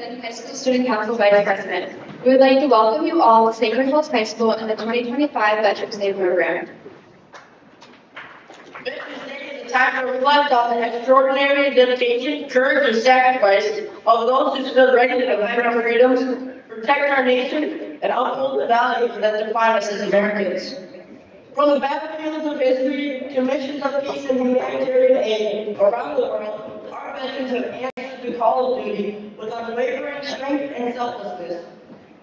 Anderson, High School Student Council Vice President. We would like to welcome you all to Sacred Falls High School and the 2025 Veterans Day Program. Veterans Day is a time to reflect on the extraordinary dedication, courage, and sacrifice of those who stood ready to defend our freedoms, protect our nation, and uphold the values that define us as Americans. From the battlefields of history to missions of peace and humanitarian aid around the world, our veterans have answered the call of duty with unwavering strength and selflessness.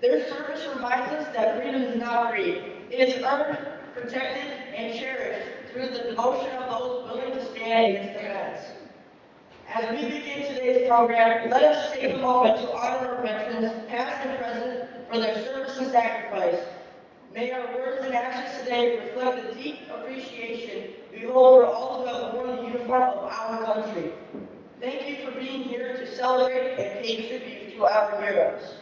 Their service reminds us that freedom is not free. It is earned, protected, and cherished through the devotion of those willing to stand against the menace. As we begin today's program, let us take a moment to honor our veterans, past and present, for their service and sacrifice. May our words and actions today reflect the deep appreciation we hold for all who have worn the uniform of our country. Thank you for being here to celebrate and pay tribute to our heroes.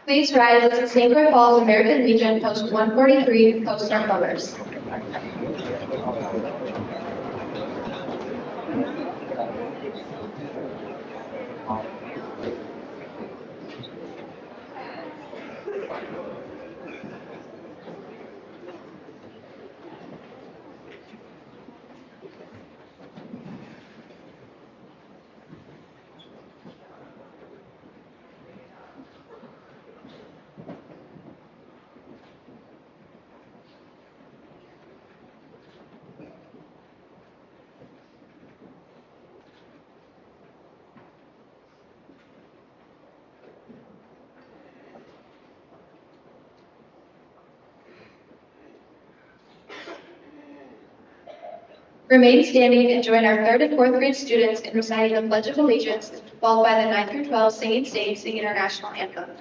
Please rise as the Sacred Falls American Legion Post 143 posts our colors. Remain standing and join our 3rd and 4th grade students in reciting the Pledge of Allegiance, followed by the 9th through 12 singing state, singing our national anthem.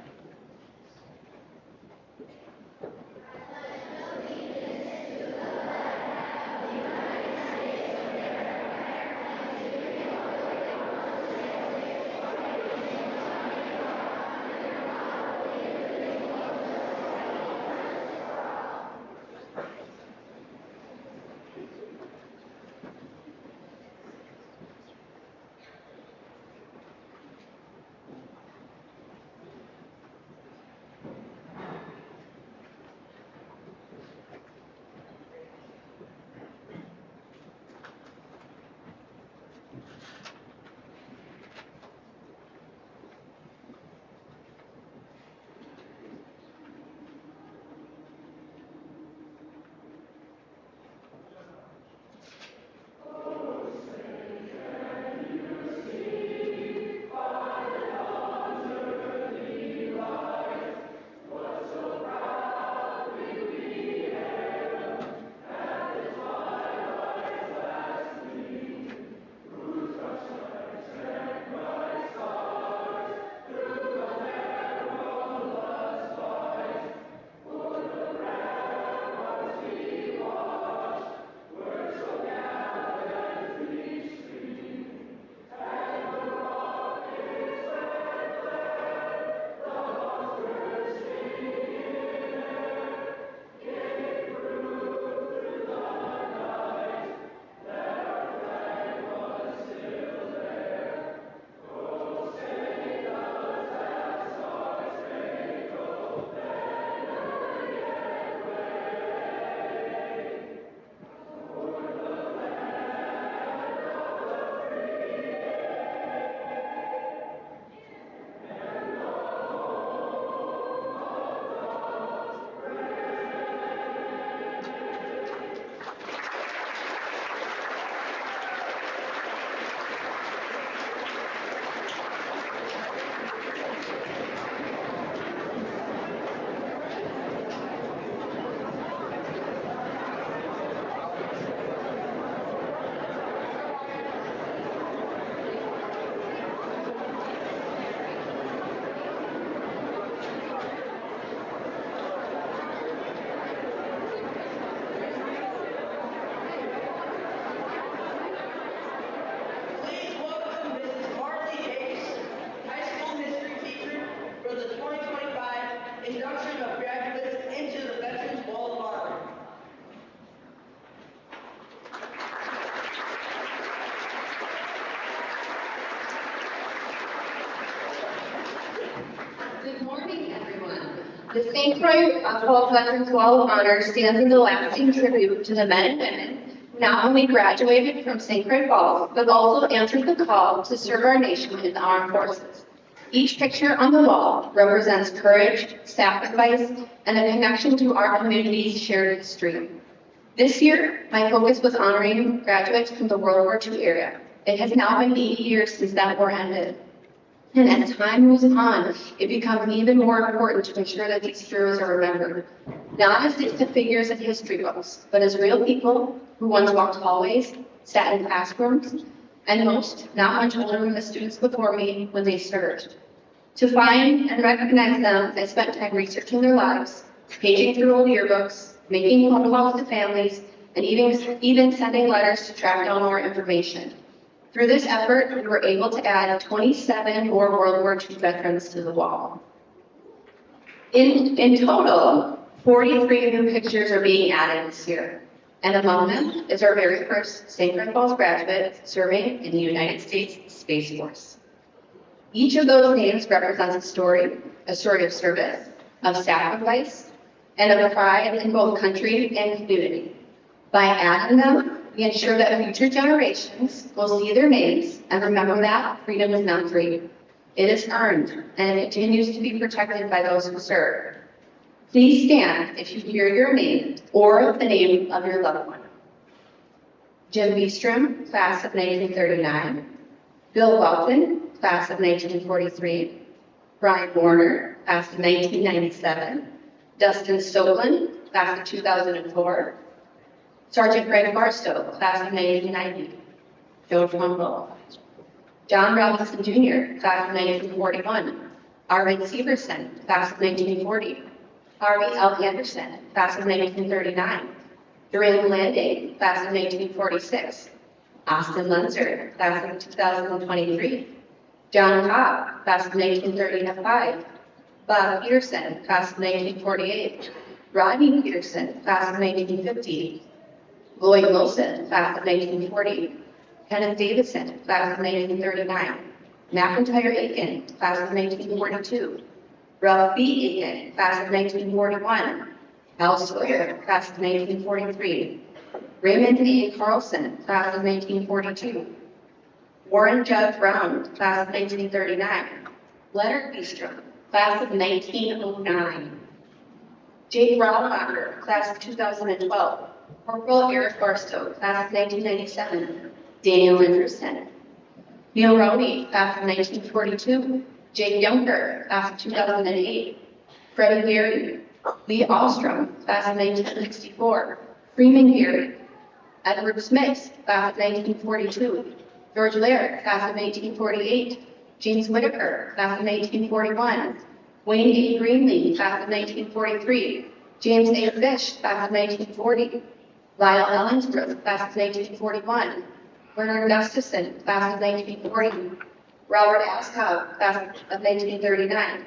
The St. Croix Fall Veterans Wall of Honor stands as a lasting tribute to the men and women who not only graduated from St. Croix Falls, but also answered the call to serve our nation in the armed forces. Each picture on the wall represents courage, sacrifice, and a connection to our community's shared history. This year, my focus was honoring graduates from the World War II era. It has now been 80 years since that war ended. And as time moves on, it becomes even more important to ensure that these heroes are remembered, not as distant figures in history books, but as real people who once walked hallways, sat in classrooms, and most, not much older than the students before me when they served. To find and recognize them, I spent time researching their lives, paging through old yearbooks, making phone calls to families, and even sending letters to track down more information. Through this effort, we were able to add 27 more World War II veterans to the wall. In total, 43 new pictures are being added this year, and among them is our very first St. Croix Falls graduate serving in the United States Space Force. Each of those names represents a story of service, of sacrifice, and of pride in both country and community. By adding them, we ensure that future generations will see their names and remember that freedom is not free. It is earned, and it continues to be protected by those who serve. Please stand if you hear your name or the name of your loved one. Jim Beestrom, class of 1939. Bill Walton, class of 1943. Brian Warner, class of 1997. Dustin Stokeland, class of 2004. Sergeant Greg Barstow, class of 1990. Joe Trumbull. John Robinson Jr., class of 1941. Arvin Severson, class of 1940. Harvey L. Anderson, class of 1939. Doreen Landing, class of 1946. Austin Lenzer, class of 2023. John Cobb, class of 1935. Bob Peterson, class of 1948. Rodney Peterson, class of 1950. Lloyd Wilson, class of 1940. Kenneth Davidson, class of 1939. McIntyre Aiken, class of 1942. Ralph B. Aiken, class of 1941. Al Sawyer, class of 1943. Raymond A. Carlson, class of 1942. Warren Judd Brown, class of 1939. Leonard Beestrom, class of 1909. Jake Rademacher, class of 2012. Corporal Eric Barstow, class of 1997. Daniel Anderson. Neil Rowney, class of 1942. Jake Junker, class of 2008. Freddie Gary. Lee Alstrom, class of 1964. Freeman Gary. Edward Smith, class of 1942. George Laird, class of 1948. James Whitaker, class of 1941. Wayne A. Greenlee, class of 1943. James A. Fish, class of 1940. Lyle Ellensworth, class of 1941. Bernard Gustafson, class of 1940. Robert Askow, class of 1939.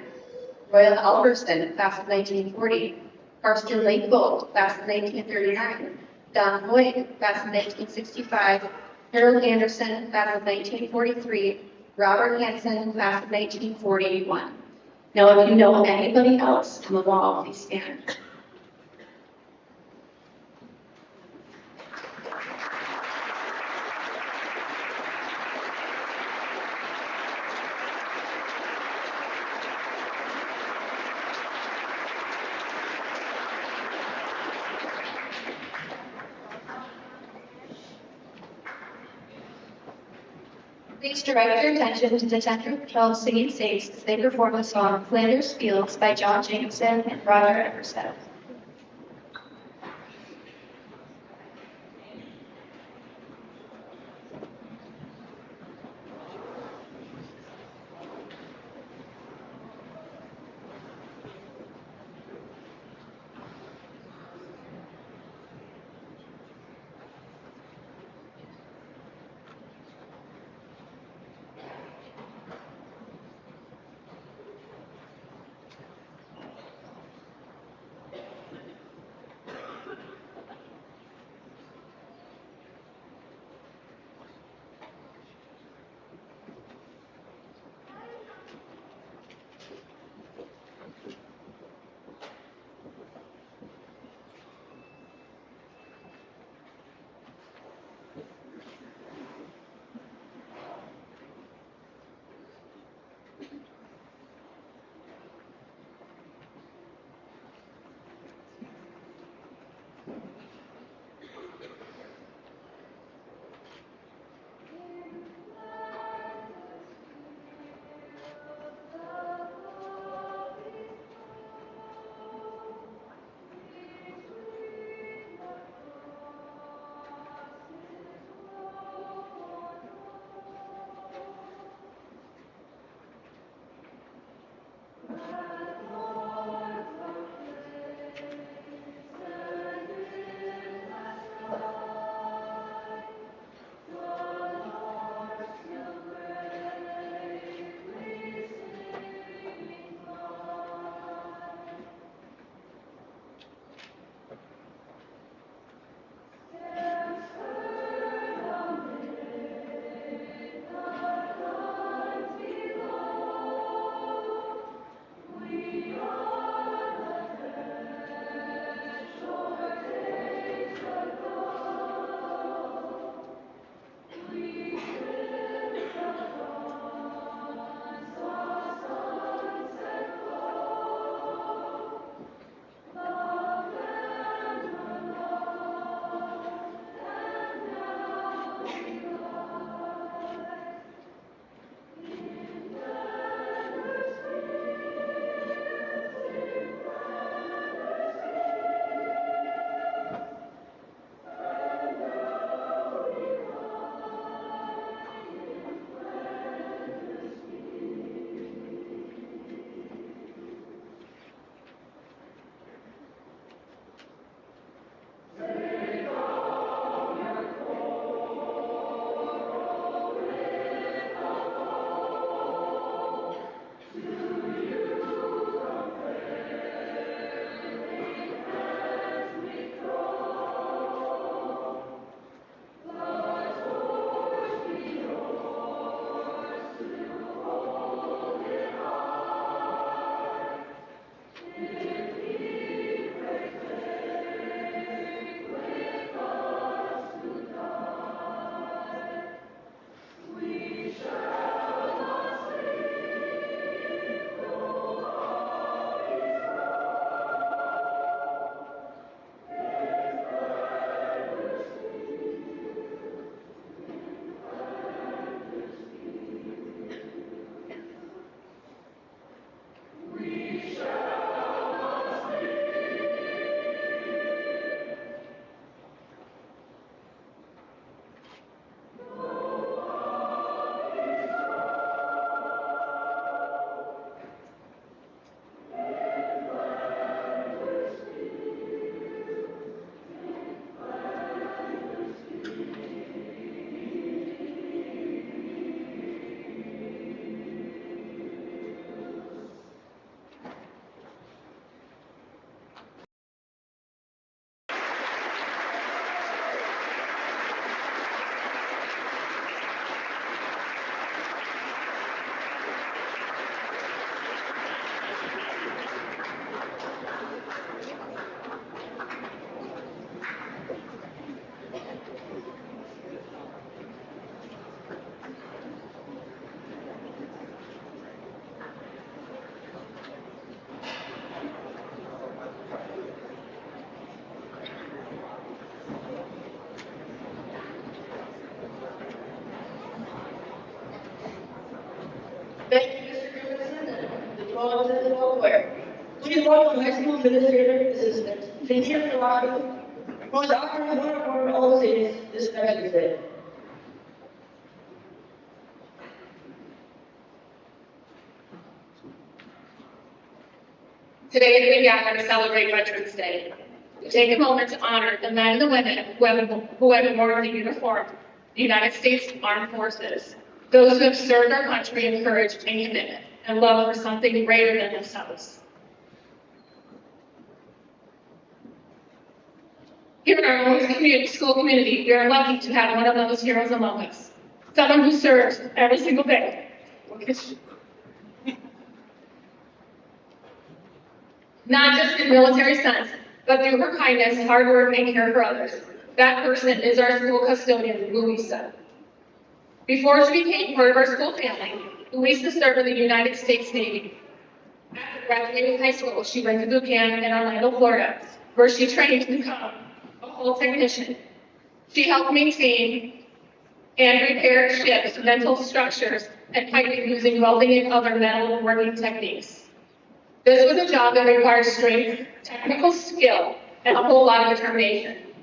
Royal Alberston, class of 1940. Karsten Lakevold, class of 1939. Don Hoyt, class of 1965. Harold Anderson, class of 1943. Robert Hansen, class of 1941. Now, if you know anybody else on the wall, please stand. Please direct your attention to the 10-12 singing saints as they perform the song Flanders Fields by John Jameson and Roger Eversted. Thank you, Mr. Jefferson, and the 12 and the 12 choir. Please welcome high school administrative assistant, Jania Ferraro, who is honoring one of our fellow students this Veterans Day. Today we gather to celebrate Veterans Day. We take a moment to honor the men and the women who have worn the uniform, the United States Armed Forces, those who have served our country in courage and commitment and love for something greater than themselves. Here in our own school community, we are lucky to have one of those heroes among us, someone who serves every single day. Not just in military sense, but through her kindness, hard work, and care for others. That person is our school custodian, Louisa. Before she became part of our school family, Louisa served in the United States Navy. After graduating high school, she went to boot camp in Orlando, Florida, where she trained to become a hull technician. She helped maintain and repair ships, metal structures, and piping using welding and other metal working techniques. This was a job that required strength, technical skill, and a whole lot of determination.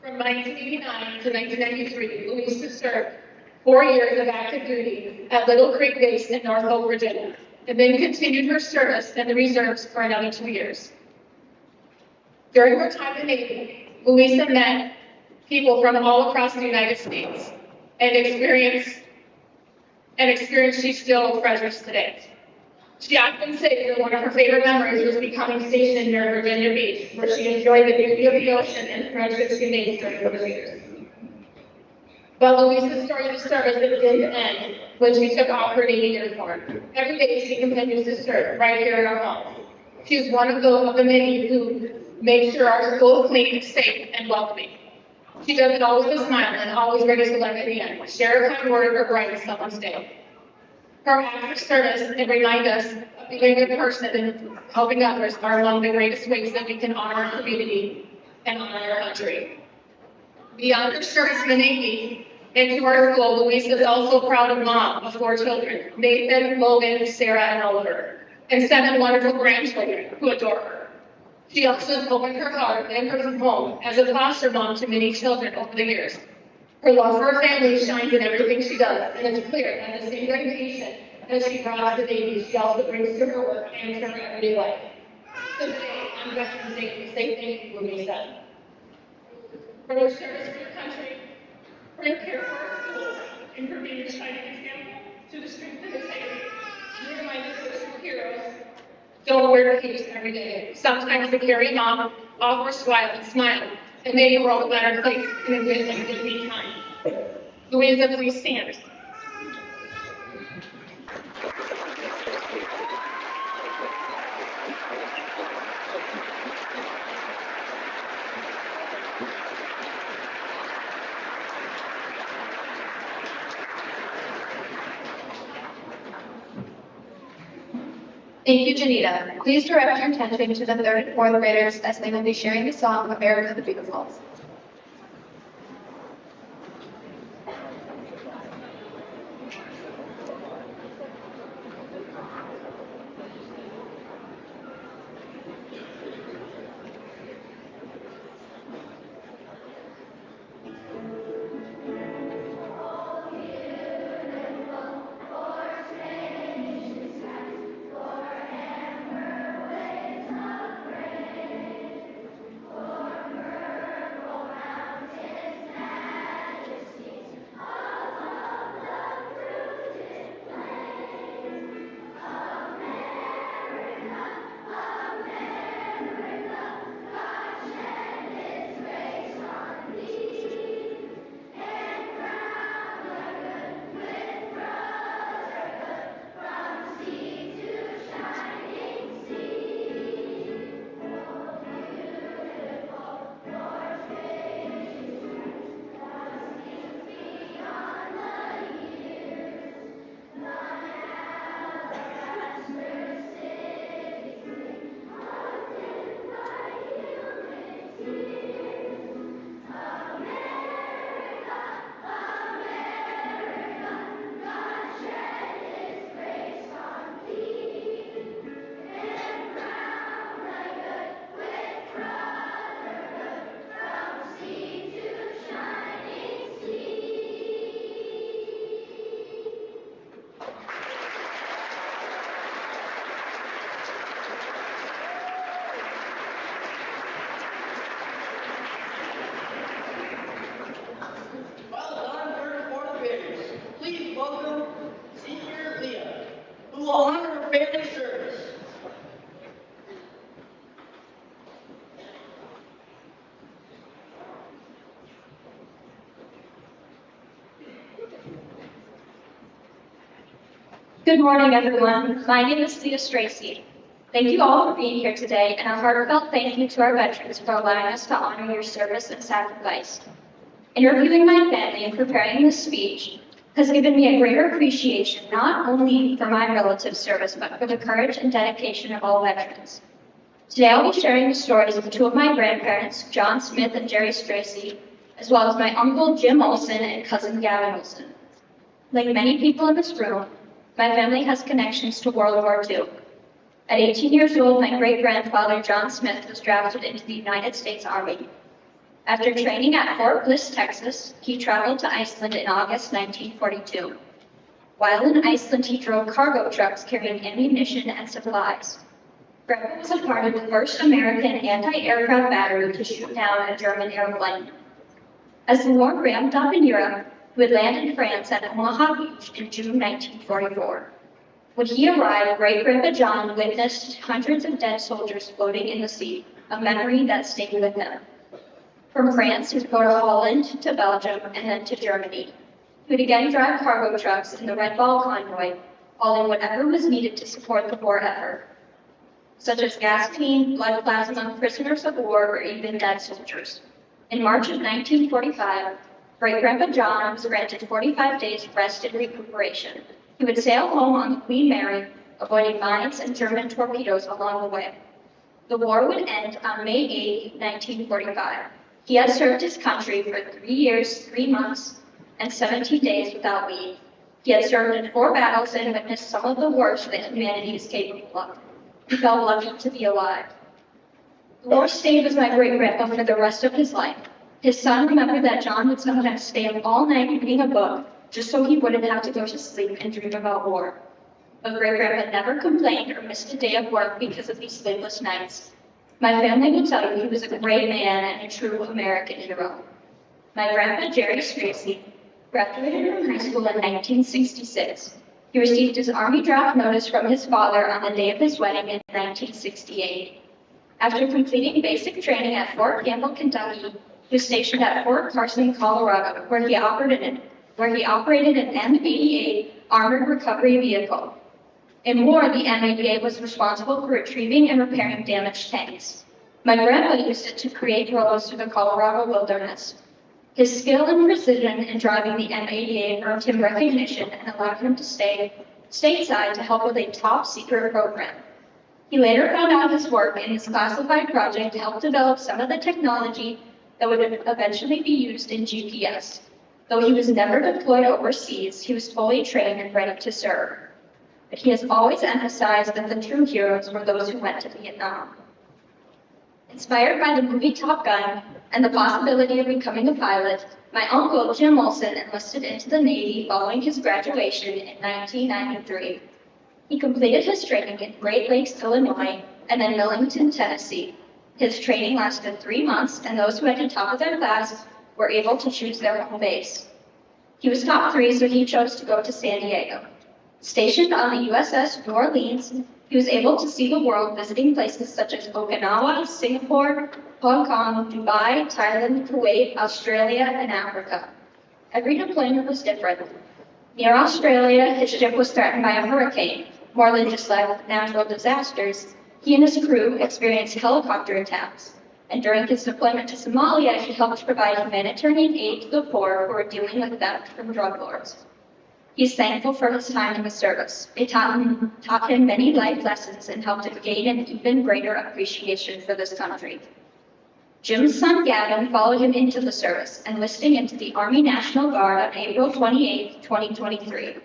From 1989 to 1993, Louisa served 4 years of active duty at Little Creek Base in Norfolk, Virginia, and then continued her service in the reserves for another 2 years. During her time in the Navy, Louisa met people from all across the United States and experienced she still treasures today. She often said that one of her favorite memories was becoming stationed near Virginia Beach, where she enjoyed the beauty of the ocean and the friendships she made during those years. But Louisa's story of service didn't end when she took off her Navy uniform. Every day she continues to serve right here in our home. She's one of the many who make sure our school is clean, safe, and welcoming. She does it all with a smile and always ready to learn at the end, share a kind word or brighten someone's day. Her acts of service and remind us of being a good person and helping others are among the greatest ways that we can honor our community and honor our country. Beyond her service in the Navy and to our school, Louisa is also a proud mom of 4 children, Nathan, Logan, Sarah, and Oliver, and 7 wonderful grandchildren who adore her. She also has opened her heart and her home as a foster mom to many children over the years. Her love for her family shines in everything she does, and it's clear that the same dedication that she brought to the Navy, she also brings to her work and to her everyday life. So today, on Veterans Day, we say thank you, Louisa, for your service for your country, for your care for our schools, and for being a shining example to the strength of the faith. You remind us of true heroes. Don't wear capes every day. Sometimes they carry them on, offer a smile, and make the world a better place in a good and good time. Louisa, please stand. Thank you, Janita. Please direct your attention to the 3rd and 4th graders as they will be sharing the song America the Beautiful. all honor her family service. Good morning, everyone. My name is Leah Stracy. Thank you all for being here today, and a heartfelt thank you to our veterans for allowing us to honor your service and sacrifice. Interviewing my family and preparing this speech has given me a greater appreciation not only for my relatives' service, but for the courage and dedication of all veterans. Today I'll be sharing the stories of two of my grandparents, John Smith and Jerry Stracy, as well as my uncle Jim Olson and cousin Gavin Olson. Like many people in this room, my family has connections to World War II. At 18 years old, my great-grandfather John Smith was drafted into the United States Army. After training at Fort Bliss, Texas, he traveled to Iceland in August 1942. While in Iceland, he drove cargo trucks carrying ammunition and supplies. Grandpa was a part of the first American anti-aircraft battery to shoot down a German airplane. As the war ramped up in Europe, he would land in France at Omaha Beach in June 1944. When he arrived, great-grandpa John witnessed hundreds of dead soldiers floating in the sea, a memory that stayed with him. From France, he would go to Holland, to Belgium, and then to Germany. He would again drive cargo trucks in the Red Ball convoy, hauling whatever was needed to support the war effort, such as gasoline, blood plasma, prisoners of war, or even dead soldiers. In March of 1945, great-grandpa John was granted 45 days of rest and recuperation. He would sail home on the Queen Mary, avoiding mines and German torpedoes along the way. The war would end on May 8, 1945. He had served his country for 3 years, 3 months, and 17 days without leave. He had served in 4 battles and witnessed some of the worst that humanity is capable of. He felt lucky to be alive. The war stayed with my great-grandpa for the rest of his life. His son remembered that John would sometimes stay up all night reading a book just so he wouldn't have to go to sleep and dream about war. But great-grandpa never complained or missed a day of work because of these sleepless nights. My family would tell you he was a great man and a true American hero. My grandpa, Jerry Stracy, graduated from high school in 1966. He received his Army draft notice from his father on the day of his wedding in 1968. After completing basic training at Fort Campbell, Kentucky, he was stationed at Fort Carson, Colorado, where he operated an M88 armored recovery vehicle. In war, the M88 was responsible for retrieving and repairing damaged tanks. My grandpa used it to create roads through the Colorado wilderness. His skill and precision in driving the M88 earned him recognition and allowed him to stay stateside to help with a top-secret program. He later found out his work in this classified project helped develop some of the technology that would eventually be used in GPS. Though he was never deployed overseas, he was fully trained and ready to serve. But he has always emphasized that the true heroes were those who went to Vietnam. Inspired by the movie Top Gun and the possibility of becoming a pilot, my uncle Jim Olson enlisted into the Navy following his graduation in 1993. He completed his training in Great Lakes, Illinois, and then Millington, Tennessee. His training lasted 3 months, and those who had the top of their class were able to choose their home base. He was top 3, so he chose to go to San Diego. Stationed on the USS New Orleans, he was able to see the world visiting places such as Okinawa, Singapore, Hong Kong, Dubai, Thailand, Kuwait, Australia, and Africa. Every deployment was different. Near Australia, his ship was threatened by a hurricane. More than just like natural disasters, he and his crew experienced helicopter attacks. And during his deployment to Somalia, he helped provide humanitarian aid to the poor who were dealing with theft from drug lords. He's thankful for his time in the service. It taught him many life lessons and helped him gain an even greater appreciation for this country. Jim's son Gavin followed him into the service, enlisting into the Army National Guard on April 28, 2023.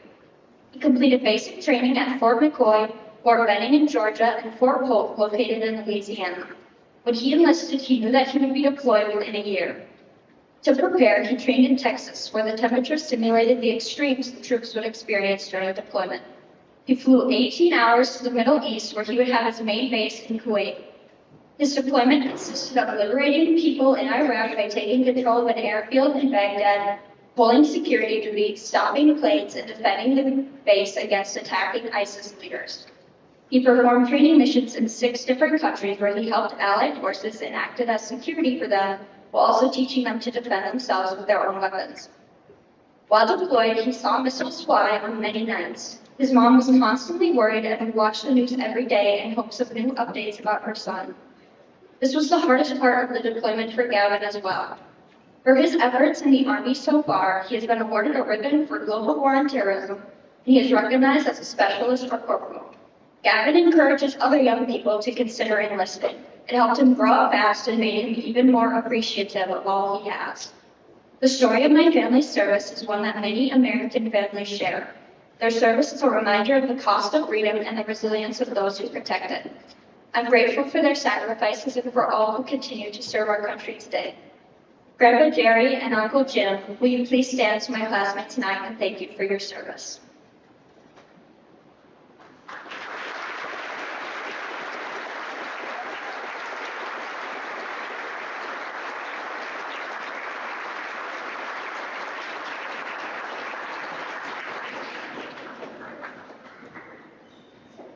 He completed basic training at Fort McCoy, Fort Benning in Georgia, and Fort Polk located in Louisiana. When he enlisted, he knew that he would be deployed within a year. To prepare, he trained in Texas, where the temperature simulated the extremes the troops would experience during deployment. He flew 18 hours to the Middle East, where he would have his main base in Kuwait. His deployment consisted of liberating people in Iraq by taking control of an airfield in Baghdad, pulling security duty, stopping planes, and defending the base against attacking ISIS leaders. He performed training missions in 6 different countries where he helped allied forces and acted as security for them while also teaching them to defend themselves with their own weapons. While deployed, he saw missiles fly on many nights. His mom was constantly worried and would watch the news every day in hopes of new updates about her son. This was the hardest part of the deployment for Gavin as well. For his efforts in the Army so far, he has been awarded a ribbon for global war on terrorism, and he is recognized as a specialist or corporal. Gavin encourages other young people to consider enlisting. It helped him grow up fast and made him even more appreciative of all he has. The story of my family's service is one that many American families share. Their service is a reminder of the cost of freedom and the resilience of those who protect it. I'm grateful for their sacrifices and for all who continue to serve our country today. Grandpa Jerry and Uncle Jim, will you please stand to my classmates tonight and thank you for your service.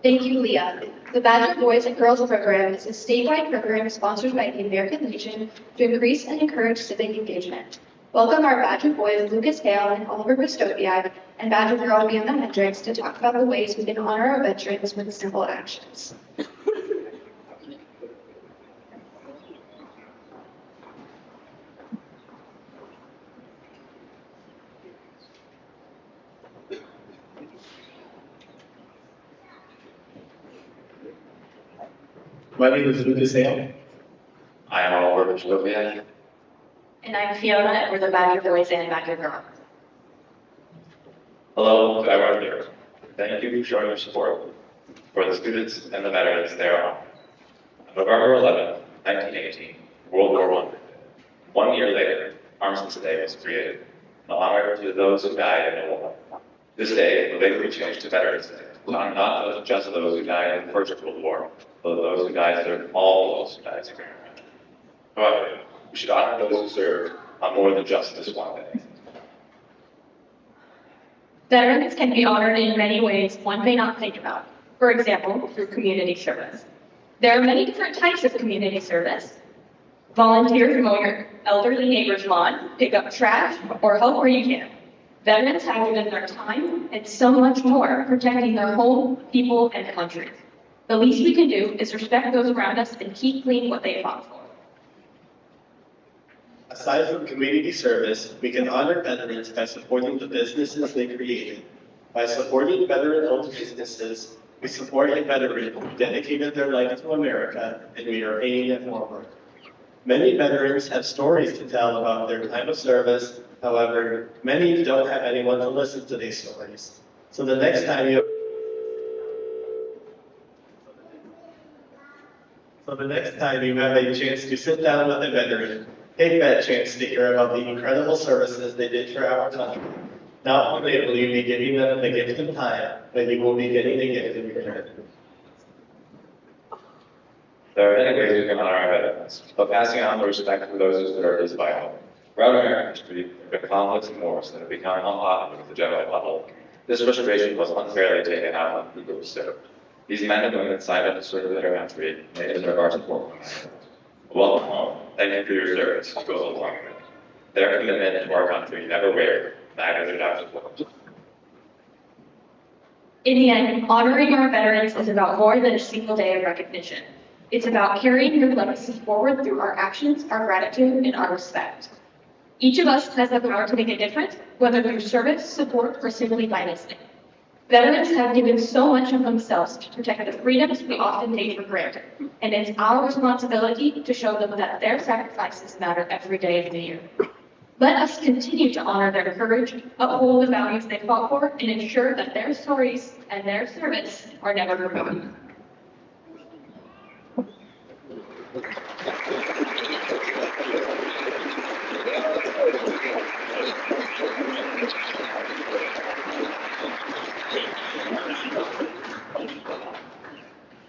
Thank you, Leah. The Badger Boys and Girls Program is a statewide program sponsored by the American Legion to increase and encourage civic engagement. Welcome our Badger Boys Lucas Hale and Oliver Pistopia and Badger Girl Amanda Hendricks to talk about the ways we can honor our veterans with simple actions. My name is Lucas Hale. I am Oliver Pistopia. And I'm Fiona, and we're the Badger Boys and Badger Girls. Hello to everyone here. Thank you for showing your support for the students and the veterans there on. November 11, 1918, World War I. 1 year later, Armistice Day was created, an honor to those who died in the war. This day will later be changed to Veterans Day, to honor not just those who died in the First World War, but those who died serving all those who died serving our country. However, we should honor those who served on more than just this one day. Veterans can be honored in many ways one may not think about. For example, through community service. There are many different types of community service. Volunteer to mow your elderly neighbor's lawn, pick up trash, or help where you can. Veterans have given their time and so much more protecting their home, people, and country. The least we can do is respect those around us and keep clean what they fought for. Aside from community service, we can honor veterans by supporting the businesses they created. By supporting veteran-owned businesses, we support a veteran who dedicated their life to America, and we are paying it forward. Many veterans have stories to tell about their time of service. However, many don't have anyone to listen to these stories. So the next time you have a chance to sit down with a veteran, take that chance to hear about the incredible services they did for our country. Not only will you be giving them the gift of time, but you will be getting the gift of return. There are many ways we can honor our veterans, but passing on the respect for those who served is vital. Throughout American history, there have been conflicts and wars that have become unpopular at the general level. This frustration was unfairly taken out on people who served. These men and women signed up to serve their country, and they deserve our support. Welcome home. Thank you for your service. It goes a long way. Their commitment to our country never wavered. Matters without support. In the end, honoring our veterans is about more than a single day of recognition. It's about carrying their legacy forward through our actions, our gratitude, and our respect. Each of us has the power to make a difference, whether through service, support, or simply by listening. Veterans have given so much of themselves to protect the freedoms we often take for granted, and it's our responsibility to show them that their sacrifices matter every day of the year. Let us continue to honor their courage, uphold the values they fought for, and ensure that their stories and their service are never forgotten.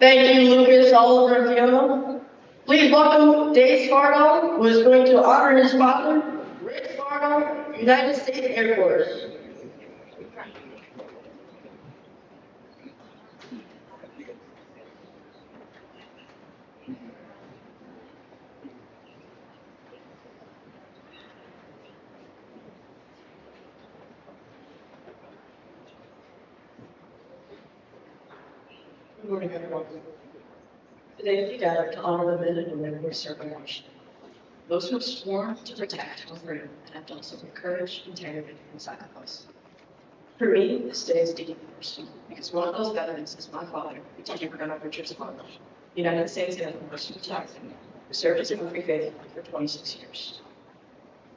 Thank you, Lucas, Oliver, and Fiona. Please welcome Dave Spardo, who is going to honor his father, Rick Spardo, United States Air Force. Good morning, everyone. Today we gather to honor the men and women who serve our nation. Those who have sworn to protect our freedom and have done so with courage, integrity, and sacrifice. For me, this day is deeply personal because one of those veterans is my father, Lieutenant Colonel Richard Sparrow, United States Air Force retired, who served as a Navy faithful for 26 years.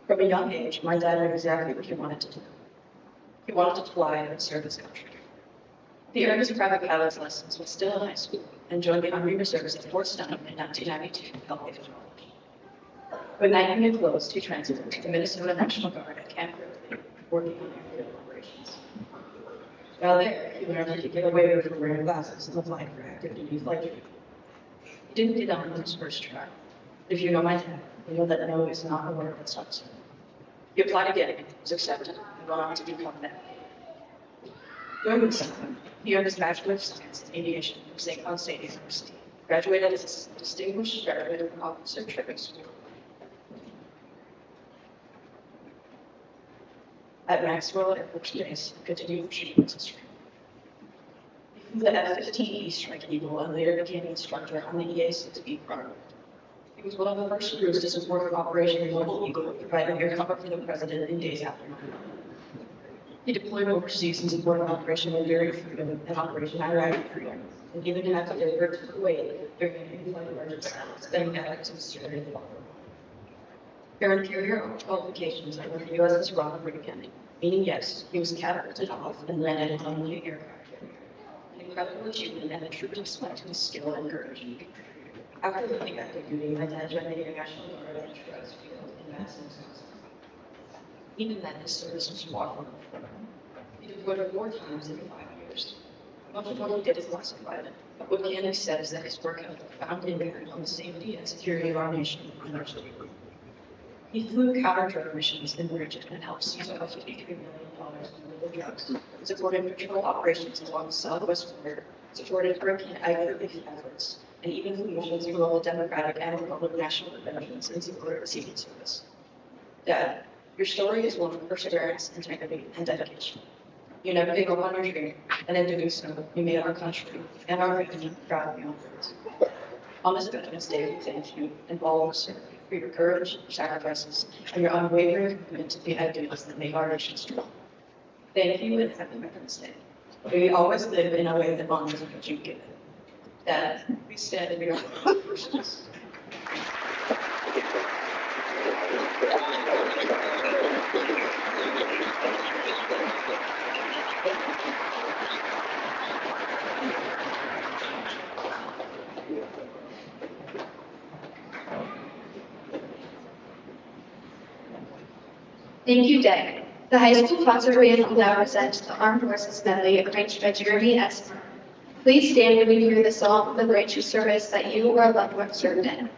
From a young age, my dad knew exactly what he wanted to do. He wanted to fly and serve his country. He earned his private pilot's lessons while still in high school and joined the Army Reserves at Fort Stone in 1992 to help pay for college. When that unit closed, he transferred to the Minnesota National Guard at Camp Griffith, working on airfield operations. While there, he learned to get away from wearing glasses and applying for active duty flight training. He didn't get on his first try. If you know my dad, you know that no is not a word that stops him. He applied again, was accepted, and went on to become an airman. During this time, he earned his Bachelor of Science in Aviation from St. Cloud State University, graduated as a distinguished graduate of Officer Training School. At Maxwell Air Force Base, he continued pushing his history. He flew the F-15E Strike Eagle and later became an instructor on the EA-6B program. He was one of the first crews to support Operation Global Eagle, providing air cover for the president in days after 9/11. He deployed overseas in support of Operation Enduring Freedom and Operation Iraqi Freedom, and even had to deliver to Kuwait during an in-flight emergency, spending hours in Syria and Lebanon. He earned carrier qualifications under the USS Ronald Reagan, meaning yes, he was catapulted off and landed on a new aircraft carrier. An incredible achievement and a true testament to his skill and courage. After leaving active duty, my dad joined the International Guard at Croix in Madison, Wisconsin. Even then, his service was far from full. He deployed 4 times in 5 years. Much of what he did is classified, but what can be said is that his work had a profound impact on the safety and security of our nation and our state. He flew counter-drug missions in the region and helped seize over $53 million in illegal drugs, supported patrol operations along the southwest border, supported Hurricane Ida relief efforts, and even flew missions for both Democratic and Republican national conventions in support of Secret Service. Dad, your story is one of perseverance, integrity, and dedication. You never gave up on your dream, and in doing so, you made our country and our family proud beyond words. On this Veterans Day, we thank you and all who serve for your courage, sacrifices, and your unwavering commitment to the ideals that make our nation strong. Thank you and happy Veterans Day. May we always live in a way that honors what you've given. Dad, please stand and be our persons. Thank you, Dick. The high school concert band will now present the Armed Forces medley arranged by Jeremy S. Please stand when you hear the song of the righteous service that you or a loved one served in.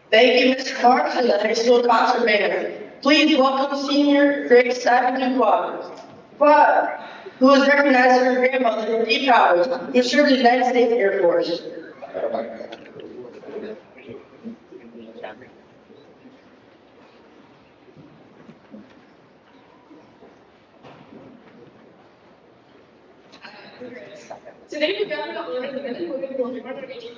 Thank you, Mr. Marks, and the high school concert band. Please welcome senior Croix, who is recognized for her grandmother, Dee Powers, who served in the United States Air Force. Today we gather to honor the men and women who have our nation.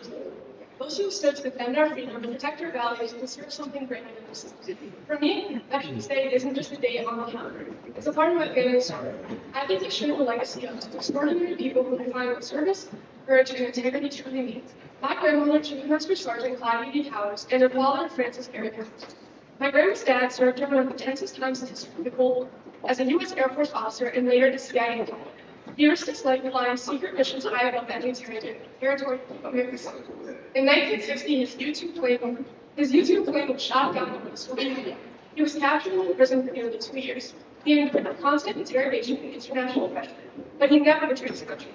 Those who stood to defend our freedom, protect our values, and serve something greater than themselves. For me, Veterans Day isn't just a day on the calendar. It's a part of my family's story. I get to share the legacy of extraordinary people who define what service, courage, and integrity truly means. My grandmother, Chief Master Sergeant Clyde E. Powers, and her father, Francis Eric Powers. My grandma's dad served during one of the tensest times in history, the Cold War, as a U.S. Air Force officer and later as CIA captain. He risked his life flying secret missions high above enemy territory of America's South. In 1960, his U-2 plane was shot down over the Soviet Union. He was captured and imprisoned for nearly 2 years, being under constant interrogation and international pressure, but he never returned to his country.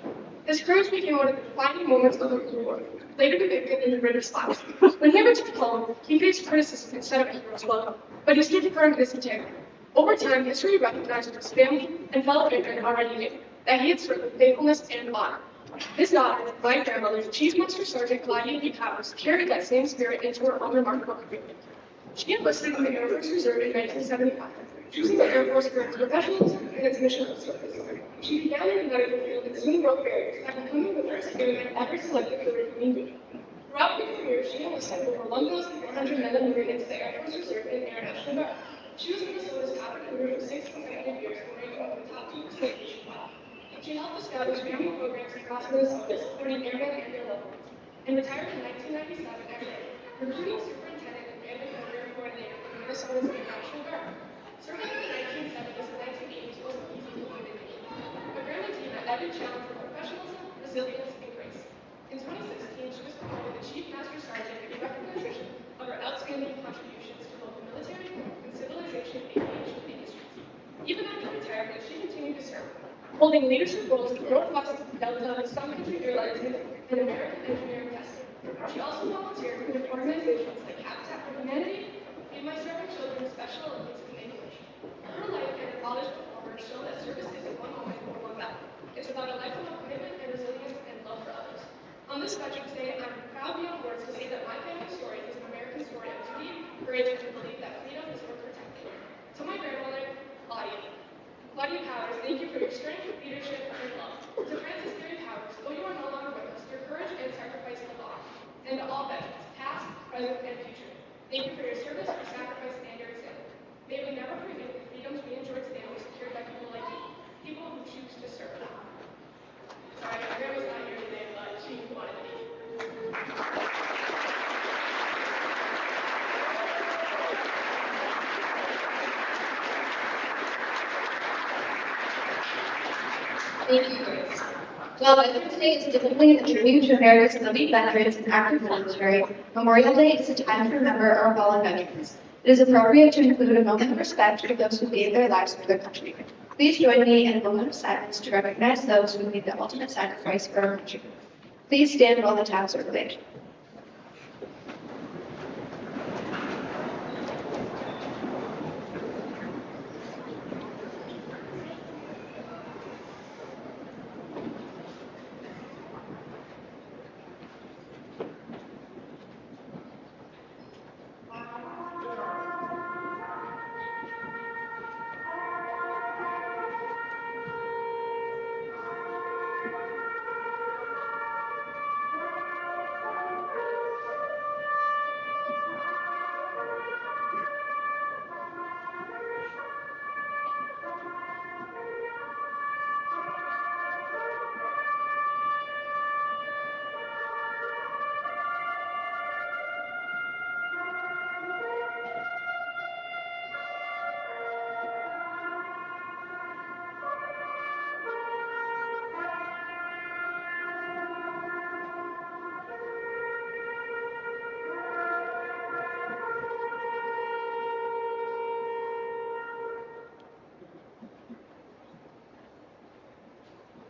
His courage became one of the defining moments of the Cold War, later depicted in the British flags. When he returned home, he faced criticism instead of a hero's welcome, but he stood firm in his integrity. Over time, history recognized his family and fellow airmen already knew that he had served with faithfulness and honor. His daughter, my grandmother, Chief Master Sergeant Clyde E. Powers, carried that same spirit into her own remarkable career. She enlisted in the Air Force Reserve in 1975, choosing the Air Force for its professionalism and its mission of service. She began in the medical field and soon broke barriers by becoming the first airman ever selected for the Marine Duty. Throughout her career, she enlisted over 1,400 men and women into the Air Force Reserve and Air National Guard. She was Minnesota's top recruiter for 6 consecutive years and ranked one of the top 2% nationwide. She helped establish family programs across Minnesota supporting airmen and their loved ones, and retired in 1997 as a recruiting superintendent and family program coordinator for Minnesota's Air National Guard. Serving in the 1970s and 1980s wasn't easy for women to do. But Grandma Dee met every challenge with professionalism, resilience, and grace. In 2016, she was promoted to Chief Master Sergeant in recognition of her outstanding contributions to both the military and civilization aviation industries. Even after retirement, she continued to serve, holding leadership roles at Northwest, Delta, Sun Country Airlines, and American Engineering Testing. She also volunteered with organizations like Habitat for Humanity, Feed My Starving Children, Special Olympics, and Make-A-Wish. Her life and her college performance show that service isn't one moment or one battle. It's about a lifelong commitment and resilience and love for others. On this Veterans Day, I'm proud beyond words to say that my family's story is an American story of duty, courage, and belief that freedom is worth protecting. To my grandmother, Claudia Powers, thank you for your strength, leadership, and love. To Francis Gary Powers, though you are no longer with us, your courage and sacrifice live on. And to all veterans, past, present, and future, thank you for your service, your sacrifice, and your example. May we never forget the freedoms we enjoy today were secured by people like you, people who choose to serve. Sorry, my grandma's not here today, but she wanted me. Thank you, Grace. While Veterans Day is typically a tribute to America's living veterans and active military, Memorial Day is a time to remember our fallen veterans. It is appropriate to include a moment of respect for those who gave their lives for their country. Please join me in a moment of silence to recognize those who made the ultimate sacrifice for our country. Please stand while the towels are played.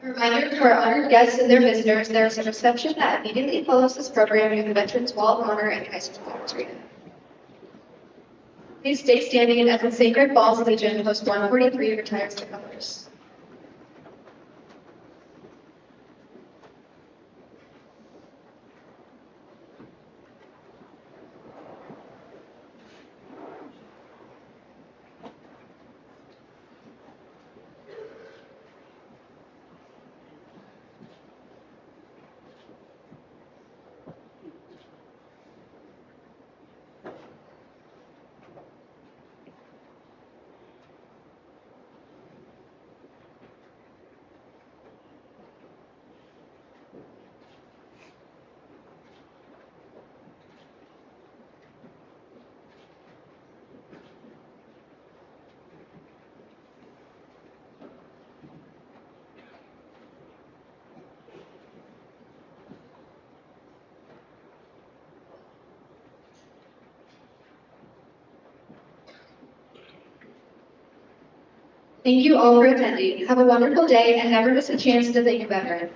A reminder to our honored guests and their visitors, there is a reception that immediately follows this program near the Veterans Wall of Honor and High School cafeteria. Please stay standing as the Sacred Falls Legion Post 143 retires the colors. Thank you all for attending. Have a wonderful day and never miss a chance to thank a veteran.